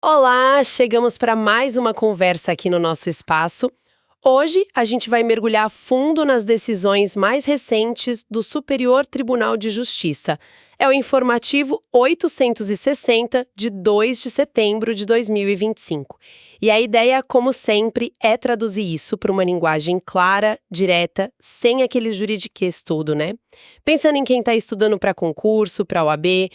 Olá, chegamos para mais uma conversa aqui no nosso espaço. Hoje a gente vai mergulhar a fundo nas decisões mais recentes do Superior Tribunal de Justiça. É o informativo 860 de 2 de setembro de 2025. E a ideia, como sempre, é traduzir isso para uma linguagem clara, direta, sem aquele juridiquês todo, né? Pensando em quem está estudando para concurso, para OAB.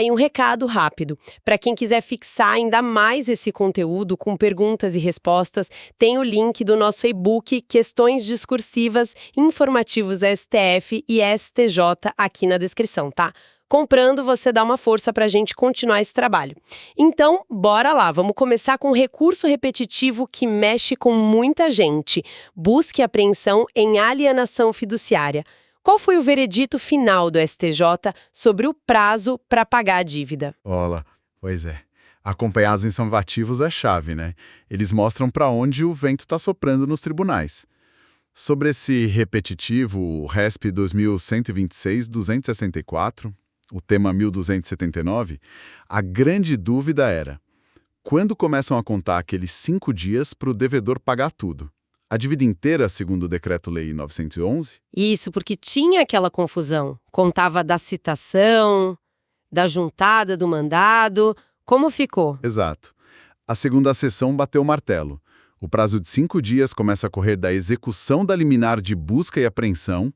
E um recado rápido. Para quem quiser fixar ainda mais esse conteúdo com perguntas e respostas, tem o link do nosso e-book Questões Discursivas Informativos STF e STJ aqui na descrição, tá? Comprando, você dá uma força para a gente continuar esse trabalho. Então, bora lá, vamos começar com um recurso repetitivo que mexe com muita gente. Busca e apreensão em alienação fiduciária. Qual foi o veredito final do STJ sobre o prazo para pagar a dívida? Olha, pois é. Acompanhar os informativos é chave, né? Eles mostram para onde o vento está soprando nos tribunais. Sobre esse repetitivo, o RESP 2126-264, o tema 1279, a grande dúvida era: quando começam a contar aqueles 5 dias para o devedor pagar tudo? A dívida inteira, segundo o Decreto-Lei 911? Isso, porque tinha aquela confusão. Contava da citação, da juntada do mandado. Como ficou? Exato. A segunda sessão bateu o martelo. O prazo de 5 dias começa a correr da execução da liminar de busca e apreensão,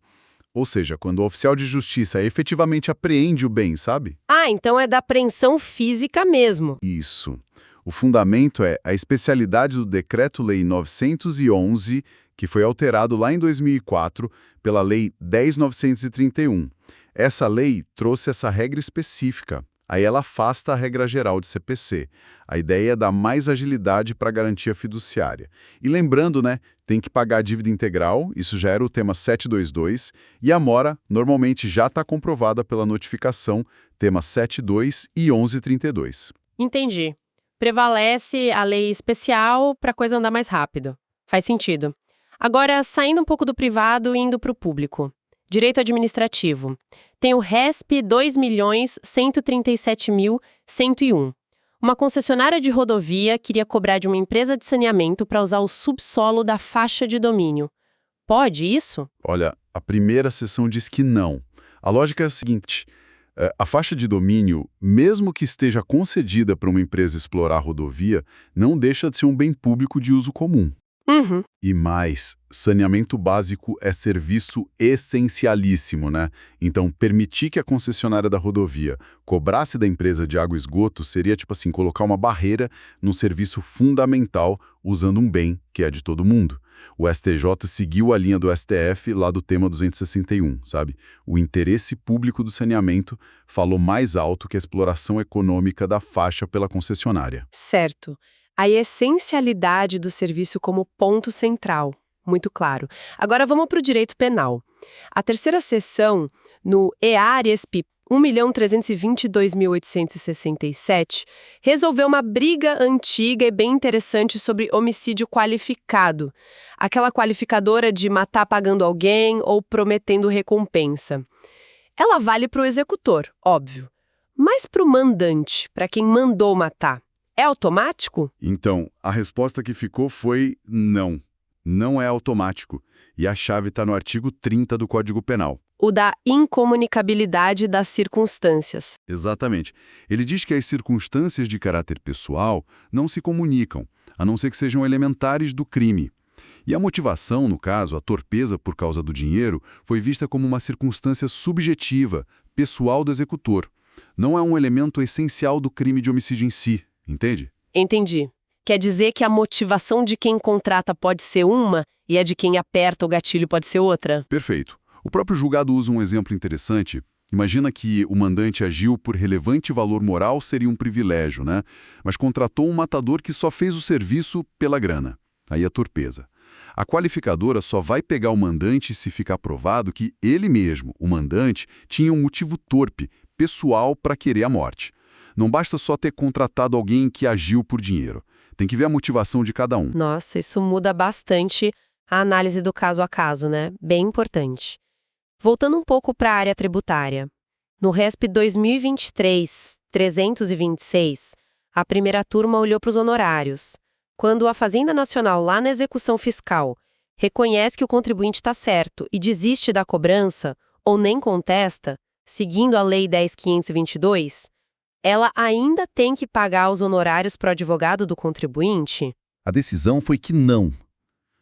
ou seja, quando o oficial de justiça efetivamente apreende o bem, sabe? Então é da apreensão física mesmo. Isso. O fundamento é a especialidade do Decreto-Lei 911, que foi alterado lá em 2004 pela Lei 10.931. Essa lei trouxe essa regra específica. Aí ela afasta a regra geral de CPC. A ideia é dar mais agilidade para a garantia fiduciária. E lembrando, né, tem que pagar a dívida integral, isso já era o tema 722, e a mora normalmente já está comprovada pela notificação, tema 72 e 1132. Entendi. Prevalece a lei especial para a coisa andar mais rápido. Faz sentido. Agora, saindo um pouco do privado e indo para o público. Direito administrativo. Tem o RESP 2.137.101. Uma concessionária de rodovia queria cobrar de uma empresa de saneamento para usar o subsolo da faixa de domínio. Pode isso? Olha, a primeira sessão diz que não. A lógica é a seguinte: a faixa de domínio, mesmo que esteja concedida para uma empresa explorar a rodovia, não deixa de ser um bem público de uso comum. Uhum. E mais, saneamento básico é serviço essencialíssimo, né? Então, permitir que a concessionária da rodovia cobrasse da empresa de água e esgoto seria, tipo assim, colocar uma barreira num serviço fundamental usando um bem que é de todo mundo. O STJ seguiu a linha do STF lá do tema 261, sabe? O interesse público do saneamento falou mais alto que a exploração econômica da faixa pela concessionária. Certo. A essencialidade do serviço como ponto central. Muito claro. Agora vamos para o direito penal. A terceira sessão, no EARESP 1.322.867, resolveu uma briga antiga e bem interessante sobre homicídio qualificado. Aquela qualificadora de matar pagando alguém ou prometendo recompensa. Ela vale para o executor, óbvio. Mas para o mandante, para quem mandou matar, é automático? Então, a resposta que ficou foi não. Não é automático. E a chave está no artigo 30 do Código Penal. O da incomunicabilidade das circunstâncias. Exatamente. Ele diz que as circunstâncias de caráter pessoal não se comunicam, a não ser que sejam elementares do crime. E a motivação, no caso, a torpeza por causa do dinheiro, foi vista como uma circunstância subjetiva, pessoal do executor. Não é um elemento essencial do crime de homicídio em si. Entende? Entendi. Quer dizer que a motivação de quem contrata pode ser uma e a de quem aperta o gatilho pode ser outra? Perfeito. O próprio julgado usa um exemplo interessante. Imagina que o mandante agiu por relevante valor moral, seria um privilégio, né? Mas contratou um matador que só fez o serviço pela grana. Aí a torpeza. A qualificadora só vai pegar o mandante se ficar provado que ele mesmo, o mandante, tinha um motivo torpe, pessoal, para querer a morte. Não basta só ter contratado alguém que agiu por dinheiro. Tem que ver a motivação de cada um. Nossa, isso muda bastante a análise do caso a caso, né? Bem importante. Voltando um pouco para a área tributária. No RESP 2023-326, A primeira turma olhou para os honorários. Quando a Fazenda Nacional, lá na execução fiscal, reconhece que o contribuinte está certo e desiste da cobrança, ou nem contesta, seguindo a Lei 10.522, ela ainda tem que pagar os honorários para o advogado do contribuinte? A decisão foi que não.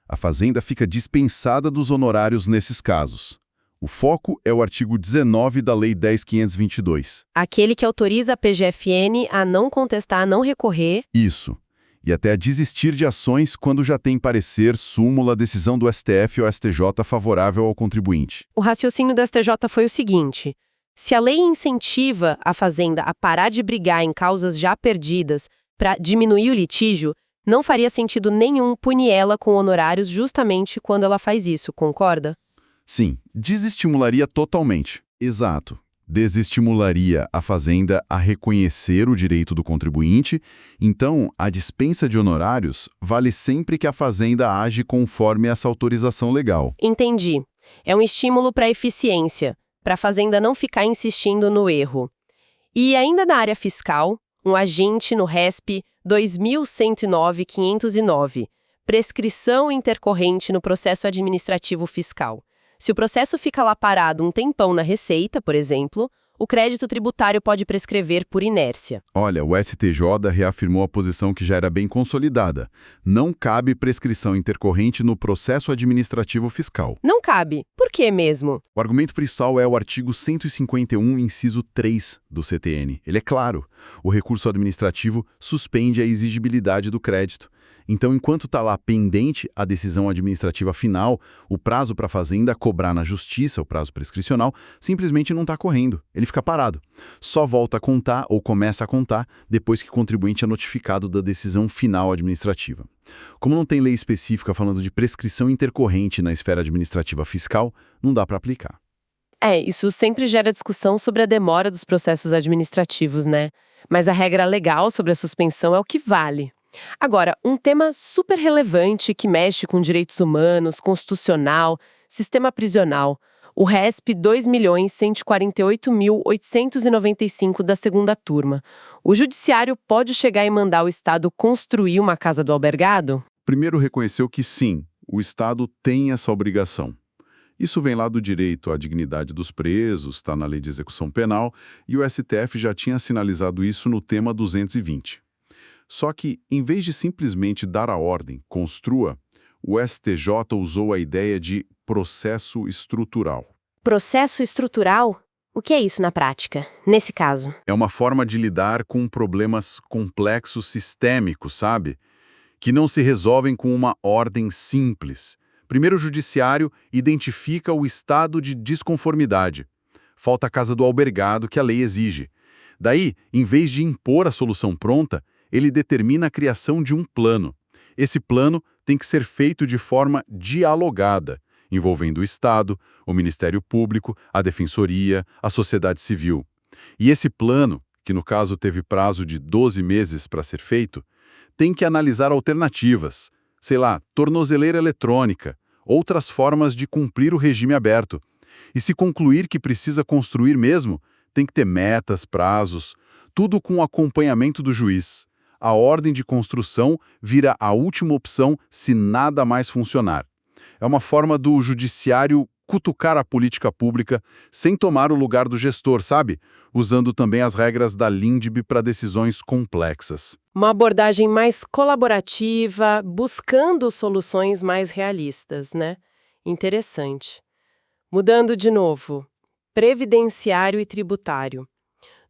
A Fazenda fica dispensada dos honorários nesses casos. O foco é o artigo 19 da Lei 10.522. Aquele que autoriza a PGFN a não contestar, a não recorrer. Isso. E até a desistir de ações quando já tem parecer, súmula, decisão do STF ou STJ favorável ao contribuinte. O raciocínio do STJ foi o seguinte: se a lei incentiva a Fazenda a parar de brigar em causas já perdidas para diminuir o litígio, não faria sentido nenhum punir ela com honorários justamente quando ela faz isso, concorda? Sim, desestimularia totalmente. Exato. Desestimularia a Fazenda a reconhecer o direito do contribuinte, então a dispensa de honorários vale sempre que a Fazenda age conforme essa autorização legal. Entendi. É um estímulo para a eficiência, para a Fazenda não ficar insistindo no erro. E ainda na área fiscal, um agente no RESP 2109-509, prescrição intercorrente no processo administrativo fiscal. Se o processo fica lá parado um tempão na Receita, por exemplo, o crédito tributário pode prescrever por inércia. Olha, o STJ reafirmou a posição que já era bem consolidada. Não cabe prescrição intercorrente no processo administrativo fiscal. Não cabe. Por que mesmo? O argumento principal é o artigo 151, inciso 3 do CTN. Ele é claro. O recurso administrativo suspende a exigibilidade do crédito. Então, enquanto está lá pendente a decisão administrativa final, o prazo para a Fazenda cobrar na Justiça, o prazo prescricional, simplesmente não está correndo. Ele fica parado. Só volta a contar ou começa a contar depois que o contribuinte é notificado da decisão final administrativa. Como não tem lei específica falando de prescrição intercorrente na esfera administrativa fiscal, não dá para aplicar. Isso sempre gera discussão sobre a demora dos processos administrativos, né? Mas a regra legal sobre a suspensão é o que vale. Agora, um tema super relevante que mexe com direitos humanos, constitucional, sistema prisional, o RESP 2.148.895 da segunda turma. O judiciário pode chegar e mandar o Estado construir uma casa do albergado? Primeiro reconheceu que sim, o Estado tem essa obrigação. Isso vem lá do direito à dignidade dos presos, está na Lei de Execução Penal, e o STF já tinha sinalizado isso no tema 220. Só que, em vez de simplesmente dar a ordem, construa, o STJ usou a ideia de processo estrutural. Processo estrutural? O que é isso na prática, nesse caso? É uma forma de lidar com problemas complexos sistêmicos, sabe? Que não se resolvem com uma ordem simples. Primeiro, o judiciário identifica o estado de desconformidade. Falta a casa do albergado que a lei exige. Daí, em vez de impor a solução pronta, ele determina a criação de um plano. Esse plano tem que ser feito de forma dialogada, envolvendo o Estado, o Ministério Público, a Defensoria, a sociedade civil. E esse plano, que no caso teve prazo de 12 meses para ser feito, tem que analisar alternativas, sei lá, tornozeleira eletrônica, outras formas de cumprir o regime aberto. E se concluir que precisa construir mesmo, tem que ter metas, prazos, tudo com acompanhamento do juiz. A ordem de construção vira a última opção se nada mais funcionar. É uma forma do judiciário cutucar a política pública sem tomar o lugar do gestor, sabe? Usando também as regras da LINDB para decisões complexas. Uma abordagem mais colaborativa, buscando soluções mais realistas, né? Interessante. Mudando de novo, previdenciário e tributário.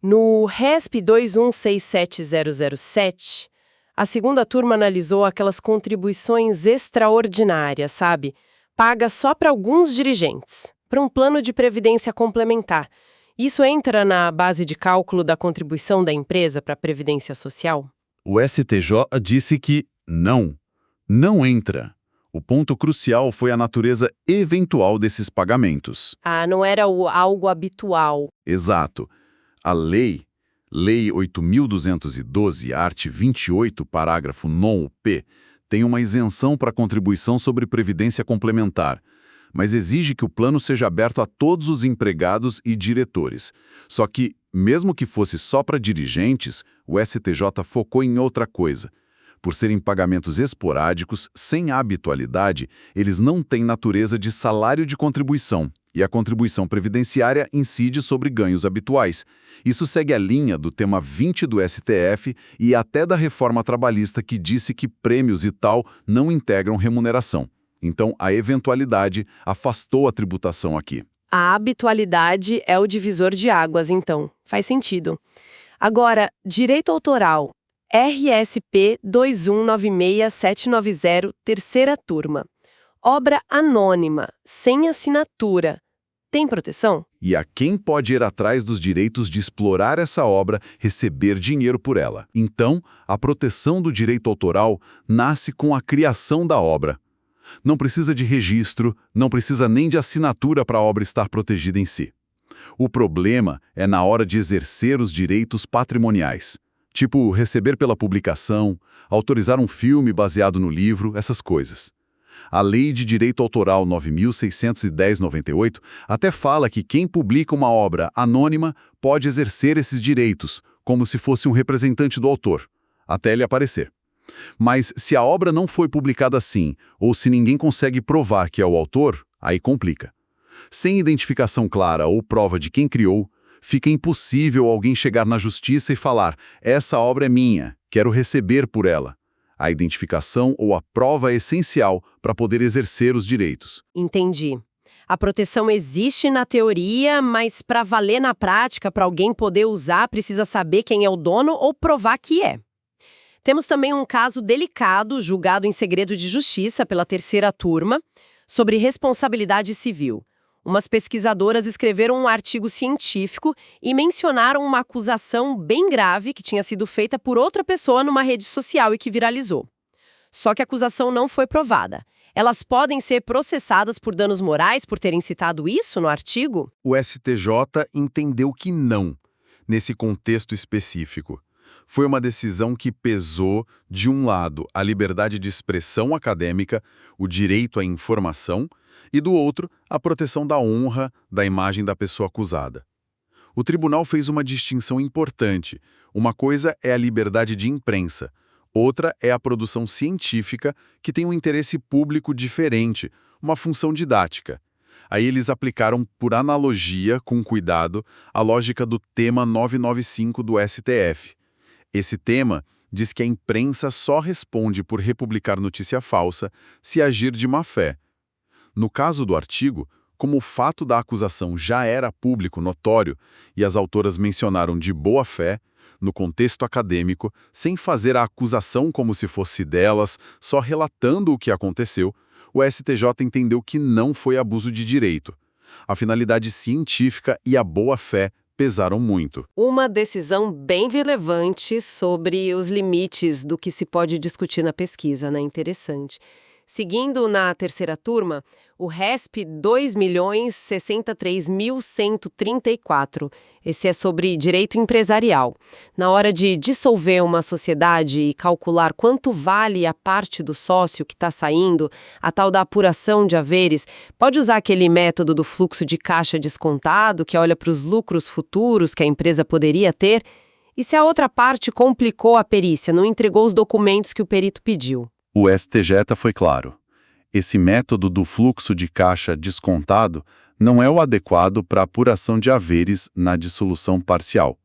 No RESP 2167007, a segunda turma analisou aquelas contribuições extraordinárias, sabe? Paga só para alguns dirigentes, para um plano de previdência complementar. Isso entra na base de cálculo da contribuição da empresa para a Previdência Social? O STJ disse que não entra. O ponto crucial foi a natureza eventual desses pagamentos. Não era algo habitual. Exato. A Lei 8.212, art. 28, parágrafo 9p, tem uma isenção para contribuição sobre previdência complementar, mas exige que o plano seja aberto a todos os empregados e diretores. Só que mesmo que fosse só para dirigentes, o STJ focou em outra coisa. Por serem pagamentos esporádicos, sem habitualidade, eles não têm natureza de salário de contribuição, e a contribuição previdenciária incide sobre ganhos habituais. Isso segue a linha do tema 20 do STF e até da reforma trabalhista que disse que prêmios e tal não integram remuneração. Então, a eventualidade afastou a tributação aqui. A habitualidade é o divisor de águas, então. Faz sentido. Agora, direito autoral. RSP 2196790, terceira turma. Obra anônima, sem assinatura. Tem proteção? E a quem pode ir atrás dos direitos de explorar essa obra, receber dinheiro por ela. Então, a proteção do direito autoral nasce com a criação da obra. Não precisa de registro, não precisa nem de assinatura para a obra estar protegida em si. O problema é na hora de exercer os direitos patrimoniais. Tipo, receber pela publicação, autorizar um filme baseado no livro, essas coisas. A Lei de Direito Autoral 9.610/98 até fala que quem publica uma obra anônima pode exercer esses direitos, como se fosse um representante do autor, até ele aparecer. Mas se a obra não foi publicada assim, ou se ninguém consegue provar que é o autor, aí complica. Sem identificação clara ou prova de quem criou, fica impossível alguém chegar na justiça e falar: essa obra é minha, quero receber por ela. A identificação ou a prova é essencial para poder exercer os direitos. Entendi. A proteção existe na teoria, mas para valer na prática, para alguém poder usar, precisa saber quem é o dono ou provar que é. Temos também um caso delicado, julgado em segredo de justiça pela terceira turma, sobre responsabilidade civil. Umas pesquisadoras escreveram um artigo científico e mencionaram uma acusação bem grave que tinha sido feita por outra pessoa numa rede social e que viralizou. Só que a acusação não foi provada. Elas podem ser processadas por danos morais por terem citado isso no artigo? O STJ entendeu que não, nesse contexto específico. Foi uma decisão que pesou, de um lado, a liberdade de expressão acadêmica, o direito à informação, e do outro, a proteção da honra, da imagem da pessoa acusada. O tribunal fez uma distinção importante. Uma coisa é a liberdade de imprensa, outra é a produção científica, que tem um interesse público diferente, uma função didática. Aí eles aplicaram, por analogia, com cuidado, a lógica do tema 995 do STF. Esse tema diz que a imprensa só responde por republicar notícia falsa se agir de má-fé. No caso do artigo, como o fato da acusação já era público notório e as autoras mencionaram de boa-fé, no contexto acadêmico, sem fazer a acusação como se fosse delas, só relatando o que aconteceu, o STJ entendeu que não foi abuso de direito. A finalidade científica e a boa-fé pesaram muito. Uma decisão bem relevante sobre os limites do que se pode discutir na pesquisa, né? Interessante. Seguindo na terceira turma, o RESP 2.063.134. Esse é sobre direito empresarial. Na hora de dissolver uma sociedade e calcular quanto vale a parte do sócio que está saindo, a tal da apuração de haveres, pode usar aquele método do fluxo de caixa descontado, que olha para os lucros futuros que a empresa poderia ter? E se a outra parte complicou a perícia, não entregou os documentos que o perito pediu? O STJ foi claro. Esse método do fluxo de caixa descontado não é o adequado para apuração de haveres na dissolução parcial,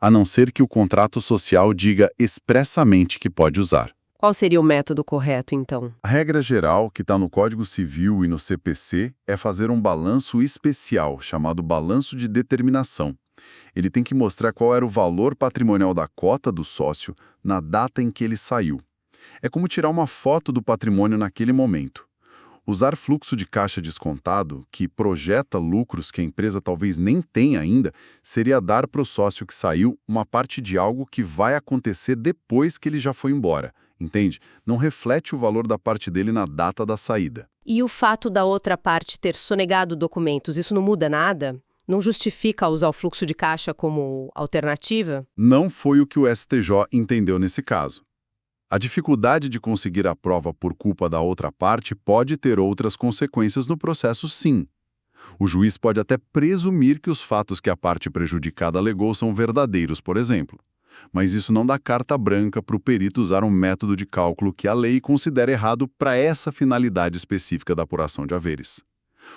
a não ser que o contrato social diga expressamente que pode usar. Qual seria o método correto, então? A regra geral, que está no Código Civil e no CPC, é fazer um balanço especial, chamado balanço de determinação. Ele tem que mostrar qual era o valor patrimonial da cota do sócio na data em que ele saiu. É como tirar uma foto do patrimônio naquele momento. Usar fluxo de caixa descontado, que projeta lucros que a empresa talvez nem tenha ainda, seria dar para o sócio que saiu uma parte de algo que vai acontecer depois que ele já foi embora. Entende? Não reflete o valor da parte dele na data da saída. E o fato da outra parte ter sonegado documentos, isso não muda nada? Não justifica usar o fluxo de caixa como alternativa? Não foi o que o STJ entendeu nesse caso. A dificuldade de conseguir a prova por culpa da outra parte pode ter outras consequências no processo, sim. O juiz pode até presumir que os fatos que a parte prejudicada alegou são verdadeiros, por exemplo. Mas isso não dá carta branca para o perito usar um método de cálculo que a lei considera errado para essa finalidade específica da apuração de haveres.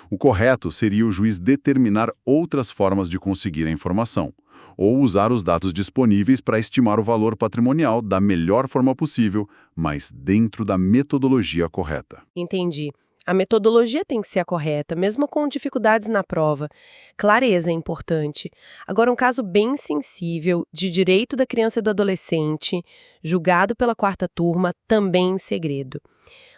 O correto seria o juiz determinar outras formas de conseguir a informação, ou usar os dados disponíveis para estimar o valor patrimonial da melhor forma possível, mas dentro da metodologia correta. Entendi. A metodologia tem que ser a correta, mesmo com dificuldades na prova. Clareza é importante. Agora, um caso bem sensível, de direito da criança e do adolescente, julgado pela 4ª turma, também em segredo.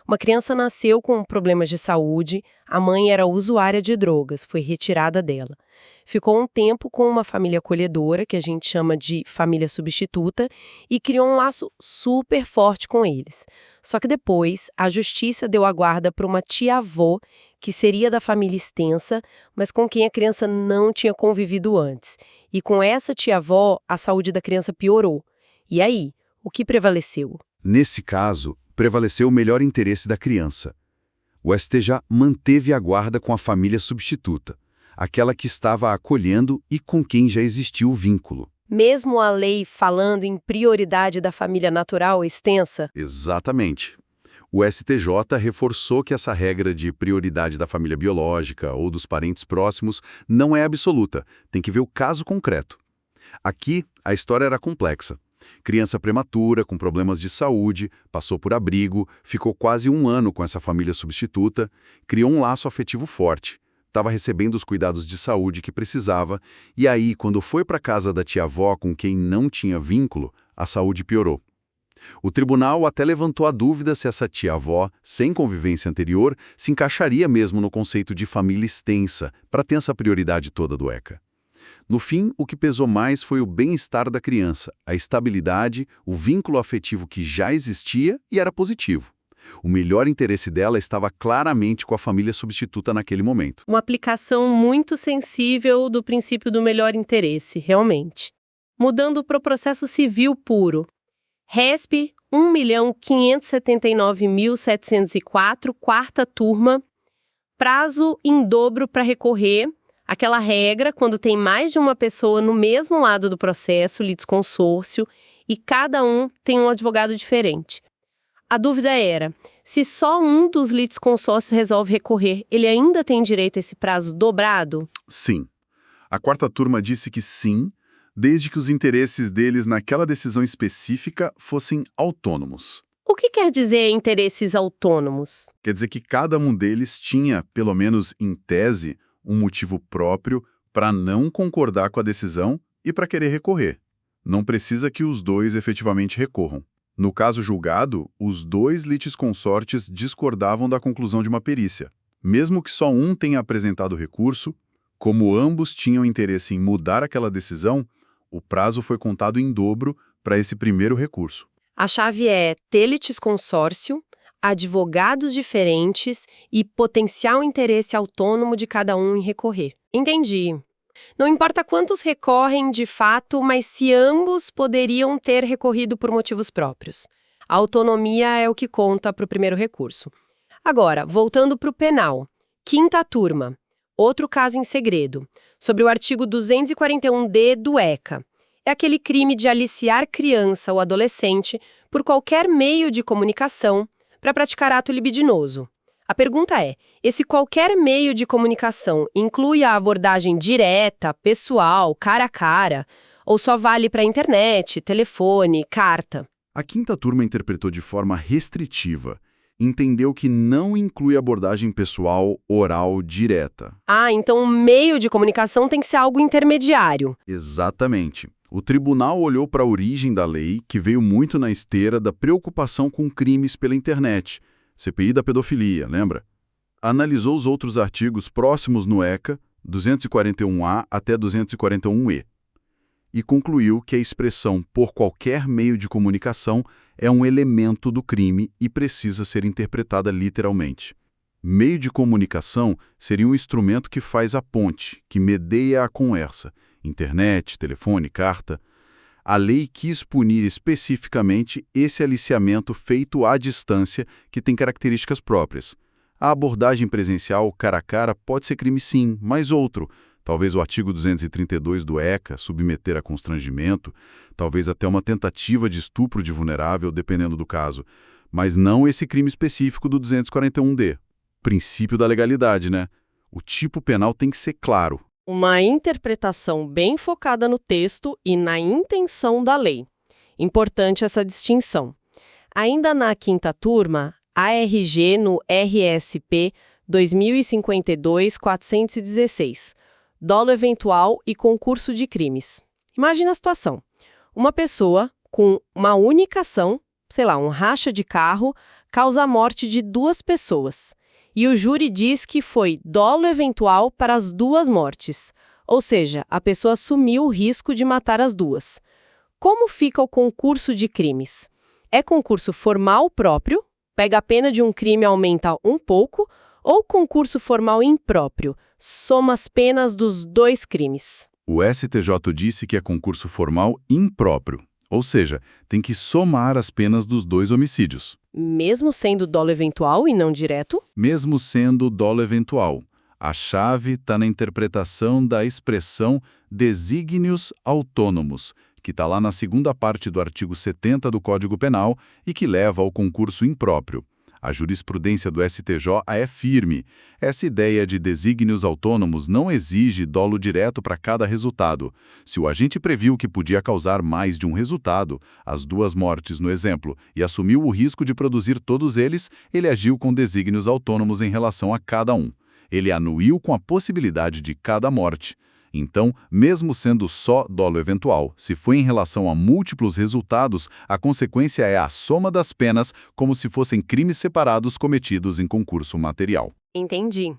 Uma criança nasceu com problemas de saúde, a mãe era usuária de drogas, foi retirada dela. Ficou um tempo com uma família acolhedora, que a gente chama de família substituta, e criou um laço super forte com eles. Só que depois, a justiça deu a guarda para uma tia-avó, que seria da família extensa, mas com quem a criança não tinha convivido antes. E com essa tia-avó, a saúde da criança piorou. E aí, o que prevaleceu? Nesse caso, prevaleceu o melhor interesse da criança. O STJ manteve a guarda com a família substituta, aquela que estava a acolhendo e com quem já existia o vínculo. Mesmo a lei falando em prioridade da família natural extensa? Exatamente. O STJ reforçou que essa regra de prioridade da família biológica ou dos parentes próximos não é absoluta, tem que ver o caso concreto. Aqui, a história era complexa. Criança prematura, com problemas de saúde, passou por abrigo, ficou quase 1 ano com essa família substituta, criou um laço afetivo forte, estava recebendo os cuidados de saúde que precisava, e aí, quando foi para a casa da tia-avó com quem não tinha vínculo, a saúde piorou. O tribunal até levantou a dúvida se essa tia-avó, sem convivência anterior, se encaixaria mesmo no conceito de família extensa, para ter essa prioridade toda do ECA. No fim, o que pesou mais foi o bem-estar da criança, a estabilidade, o vínculo afetivo que já existia e era positivo. O melhor interesse dela estava claramente com a família substituta naquele momento. Uma aplicação muito sensível do princípio do melhor interesse, realmente. Mudando para o processo civil puro. RESP 1.579.704, 4ª turma, prazo em dobro para recorrer. Aquela regra, quando tem mais de uma pessoa no mesmo lado do processo, litisconsórcio, e cada um tem um advogado diferente. A dúvida era, se só um dos litisconsórcios resolve recorrer, ele ainda tem direito a esse prazo dobrado? Sim. A 4ª turma disse que sim, desde que os interesses deles naquela decisão específica fossem autônomos. O que quer dizer interesses autônomos? Quer dizer que cada um deles tinha, pelo menos em tese, um motivo próprio para não concordar com a decisão e para querer recorrer. Não precisa que os dois efetivamente recorram. No caso julgado, os 2 litisconsortes discordavam da conclusão de uma perícia. Mesmo que só um tenha apresentado recurso, como ambos tinham interesse em mudar aquela decisão, o prazo foi contado em dobro para esse primeiro recurso. A chave é ter litisconsórcio, advogados diferentes e potencial interesse autônomo de cada um em recorrer. Entendi. Não importa quantos recorrem de fato, mas se ambos poderiam ter recorrido por motivos próprios. A autonomia é o que conta para o primeiro recurso. Agora, voltando para o penal. 5ª turma. Outro caso em segredo. Sobre o artigo 241-D do ECA. É aquele crime de aliciar criança ou adolescente por qualquer meio de comunicação para praticar ato libidinoso. A pergunta é, esse qualquer meio de comunicação inclui a abordagem direta, pessoal, cara a cara, ou só vale para internet, telefone, carta? A 5ª turma interpretou de forma restritiva, entendeu que não inclui abordagem pessoal, oral, direta. Ah, então o meio de comunicação tem que ser algo intermediário. Exatamente. O tribunal olhou para a origem da lei, que veio muito na esteira da preocupação com crimes pela internet, CPI da pedofilia, lembra? Analisou os outros artigos próximos no ECA, 241A até 241E, e concluiu que a expressão por qualquer meio de comunicação é um elemento do crime e precisa ser interpretada literalmente. Meio de comunicação seria um instrumento que faz a ponte, que medeia a conversa, internet, telefone, carta. A lei quis punir especificamente esse aliciamento feito à distância que tem características próprias. A abordagem presencial cara a cara pode ser crime sim, mas outro. Talvez o artigo 232 do ECA, submeter a constrangimento, talvez até uma tentativa de estupro de vulnerável, dependendo do caso. Mas não esse crime específico do 241D. Princípio da legalidade, né? O tipo penal tem que ser claro. Uma interpretação bem focada no texto e na intenção da lei. Importante essa distinção. Ainda na quinta turma, ARG no RSP 2052-416, dolo eventual e concurso de crimes. Imagina a situação. Uma pessoa com uma única ação, sei lá, um racha de carro, causa a morte de 2 pessoas. E o júri diz que foi dolo eventual para as 2 mortes. Ou seja, a pessoa assumiu o risco de matar as 2. Como fica o concurso de crimes? É concurso formal próprio, pega a pena de um crime e aumenta um pouco, ou concurso formal impróprio, soma as penas dos 2 crimes? O STJ disse que é concurso formal impróprio, ou seja, tem que somar as penas dos 2 homicídios. Mesmo sendo dolo eventual e não direto? Mesmo sendo dolo eventual. A chave está na interpretação da expressão desígnios autônomos, que está lá na segunda parte do artigo 70 do Código Penal e que leva ao concurso impróprio. A jurisprudência do STJ é firme. Essa ideia de desígnios autônomos não exige dolo direto para cada resultado. Se o agente previu que podia causar mais de um resultado, as 2 mortes no exemplo, e assumiu o risco de produzir todos eles, ele agiu com desígnios autônomos em relação a cada um. Ele anuiu com a possibilidade de cada morte. Então, mesmo sendo só dolo eventual, se foi em relação a múltiplos resultados, a consequência é a soma das penas como se fossem crimes separados cometidos em concurso material. Entendi.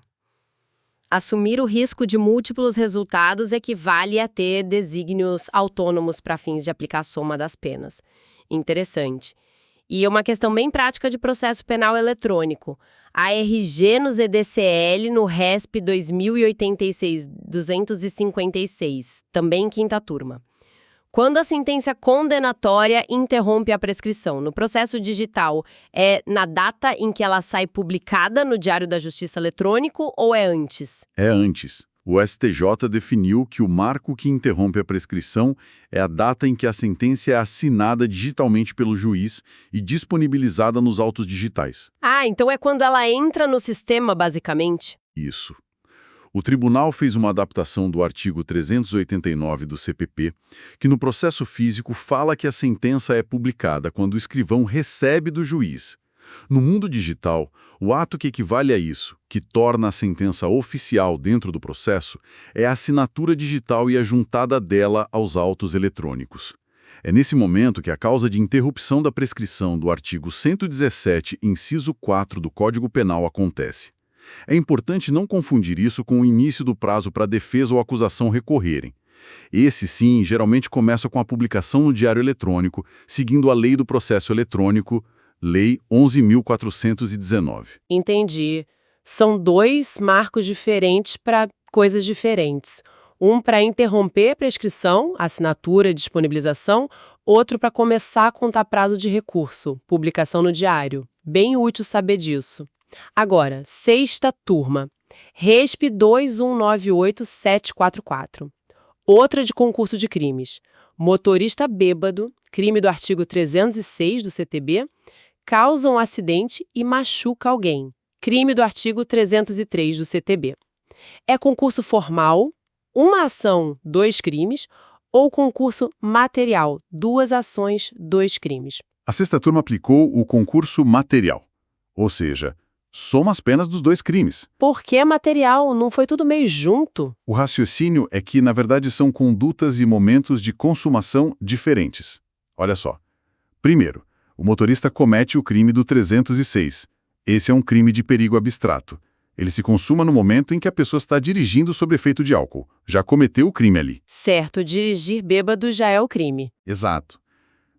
Assumir o risco de múltiplos resultados equivale a ter desígnios autônomos para fins de aplicar a soma das penas. Interessante. E uma questão bem prática de processo penal eletrônico. ARG no ZDCL no RESP 2086-256, também quinta turma. Quando a sentença condenatória interrompe a prescrição no processo digital, é na data em que ela sai publicada no Diário da Justiça eletrônico ou é antes? É antes. O STJ definiu que o marco que interrompe a prescrição é a data em que a sentença é assinada digitalmente pelo juiz e disponibilizada nos autos digitais. Ah, então é quando ela entra no sistema, basicamente? Isso. O tribunal fez uma adaptação do artigo 389 do CPP, que no processo físico fala que a sentença é publicada quando o escrivão recebe do juiz. No mundo digital, o ato que equivale a isso, que torna a sentença oficial dentro do processo, é a assinatura digital e a juntada dela aos autos eletrônicos. É nesse momento que a causa de interrupção da prescrição do artigo 117, inciso 4 do Código Penal acontece. É importante não confundir isso com o início do prazo para a defesa ou acusação recorrerem. Esse, sim, geralmente começa com a publicação no Diário Eletrônico, seguindo a Lei do Processo Eletrônico, Lei 11.419. Entendi. São 2 marcos diferentes para coisas diferentes. Um para interromper a prescrição, assinatura e disponibilização, outro para começar a contar prazo de recurso, publicação no diário. Bem útil saber disso. Agora, sexta turma. RESP 2198744. Outra de concurso de crimes. Motorista bêbado, crime do artigo 306 do CTB, causa um acidente e machuca alguém. Crime do artigo 303 do CTB. É concurso formal, uma ação, 2 crimes, ou concurso material, 2 ações, 2 crimes. A sexta turma aplicou o concurso material, ou seja, soma as penas dos 2 crimes. Por que material? Não foi tudo meio junto? O raciocínio é que, na verdade, são condutas e momentos de consumação diferentes. Olha só. Primeiro, o motorista comete o crime do 306. Esse é um crime de perigo abstrato. Ele se consuma no momento em que a pessoa está dirigindo sob efeito de álcool. Já cometeu o crime ali. Certo, dirigir bêbado já é o crime. Exato.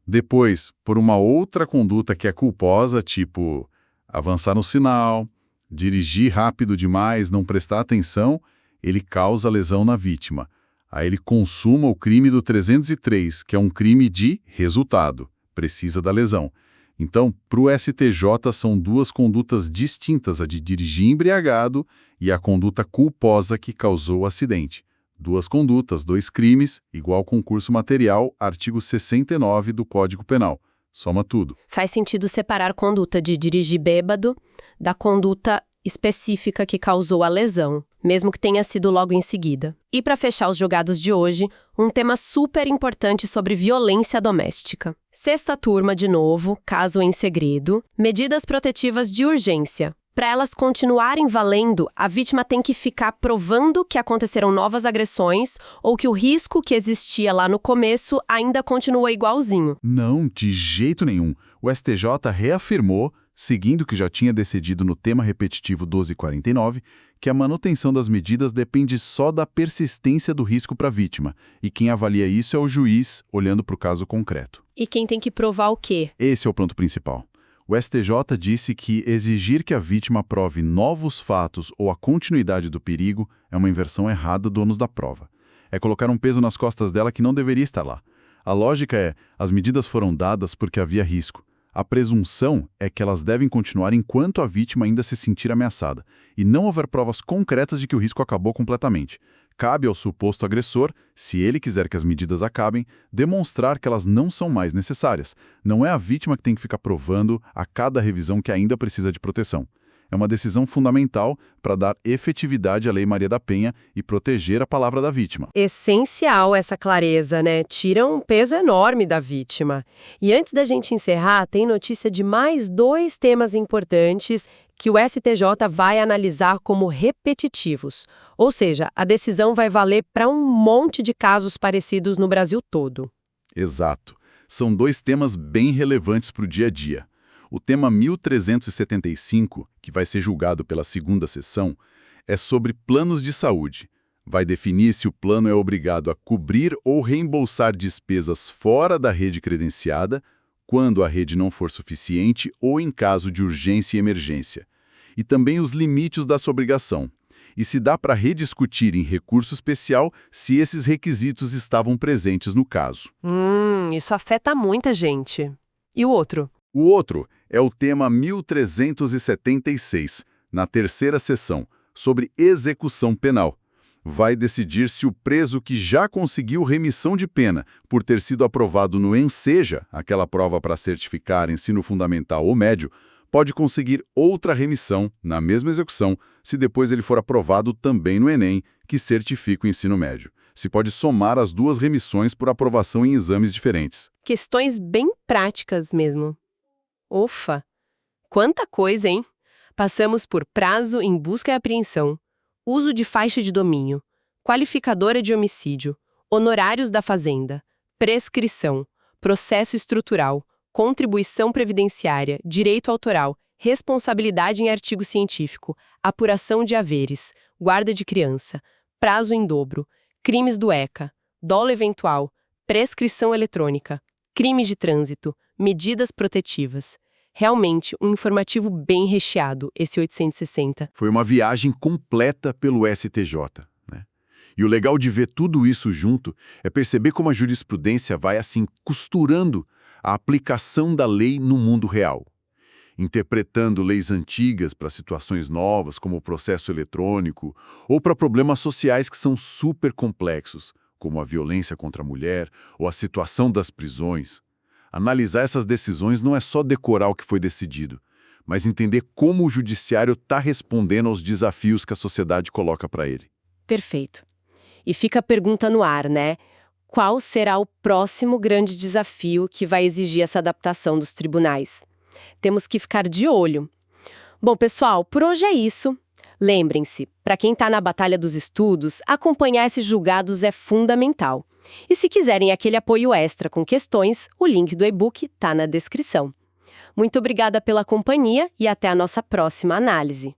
Depois, por uma outra conduta que é culposa, tipo avançar no sinal, dirigir rápido demais, não prestar atenção, ele causa lesão na vítima. Aí ele consuma o crime do 303, que é um crime de resultado. Precisa da lesão. Então, para o STJ, são duas condutas distintas, a de dirigir embriagado e a conduta culposa que causou o acidente. Duas condutas, dois crimes, igual concurso material, artigo 69 do Código Penal. Soma tudo. Faz sentido separar conduta de dirigir bêbado da conduta específica que causou a lesão, mesmo que tenha sido logo em seguida. E para fechar os jogados de hoje, um tema super importante sobre violência doméstica. Sexta turma de novo, caso em segredo, medidas protetivas de urgência. Para elas continuarem valendo, a vítima tem que ficar provando que aconteceram novas agressões ou que o risco que existia lá no começo ainda continua igualzinho. Não, de jeito nenhum. O STJ reafirmou, seguindo o que já tinha decidido no tema repetitivo 1249, que a manutenção das medidas depende só da persistência do risco para a vítima, e quem avalia isso é o juiz, olhando para o caso concreto. E quem tem que provar o quê? Esse é o ponto principal. O STJ disse que exigir que a vítima prove novos fatos ou a continuidade do perigo é uma inversão errada do ônus da prova. É colocar um peso nas costas dela que não deveria estar lá. A lógica é, as medidas foram dadas porque havia risco. A presunção é que elas devem continuar enquanto a vítima ainda se sentir ameaçada, e não houver provas concretas de que o risco acabou completamente. Cabe ao suposto agressor, se ele quiser que as medidas acabem, demonstrar que elas não são mais necessárias. Não é a vítima que tem que ficar provando a cada revisão que ainda precisa de proteção. É uma decisão fundamental para dar efetividade à Lei Maria da Penha e proteger a palavra da vítima. Essencial essa clareza, né? Tira um peso enorme da vítima. E antes da gente encerrar, tem notícia de mais 2 temas importantes que o STJ vai analisar como repetitivos. Ou seja, a decisão vai valer para um monte de casos parecidos no Brasil todo. Exato. São 2 temas bem relevantes para o dia a dia. O tema 1375, que vai ser julgado pela segunda sessão, é sobre planos de saúde. Vai definir se o plano é obrigado a cobrir ou reembolsar despesas fora da rede credenciada, quando a rede não for suficiente ou em caso de urgência e emergência. E também os limites dessa obrigação. E se dá para rediscutir em recurso especial se esses requisitos estavam presentes no caso. Isso afeta muita gente. E o outro? O outro é o tema 1376, na terceira sessão, sobre execução penal. Vai decidir se o preso que já conseguiu remissão de pena por ter sido aprovado no ENSEJA, aquela prova para certificar ensino fundamental ou médio, pode conseguir outra remissão na mesma execução se depois ele for aprovado também no Enem, que certifica o ensino médio. Se pode somar as 2 remissões por aprovação em exames diferentes. Questões bem práticas mesmo. Ufa! Quanta coisa, hein? Passamos por prazo em busca e apreensão, uso de faixa de domínio, qualificadora de homicídio, honorários da fazenda, prescrição, processo estrutural, contribuição previdenciária, direito autoral, responsabilidade em artigo científico, apuração de haveres, guarda de criança, prazo em dobro, crimes do ECA, dolo eventual, prescrição eletrônica, crimes de trânsito, medidas protetivas. Realmente, um informativo bem recheado, esse 860. Foi uma viagem completa pelo STJ, né? E o legal de ver tudo isso junto é perceber como a jurisprudência vai, assim, costurando a aplicação da lei no mundo real. Interpretando leis antigas para situações novas, como o processo eletrônico, ou para problemas sociais que são super complexos, como a violência contra a mulher ou a situação das prisões. Analisar essas decisões não é só decorar o que foi decidido, mas entender como o judiciário está respondendo aos desafios que a sociedade coloca para ele. Perfeito. E fica a pergunta no ar, né? Qual será o próximo grande desafio que vai exigir essa adaptação dos tribunais? Temos que ficar de olho. Bom, pessoal, por hoje é isso. Lembrem-se, para quem está na batalha dos estudos, acompanhar esses julgados é fundamental. E se quiserem aquele apoio extra com questões, o link do e-book está na descrição. Muito obrigada pela companhia e até a nossa próxima análise.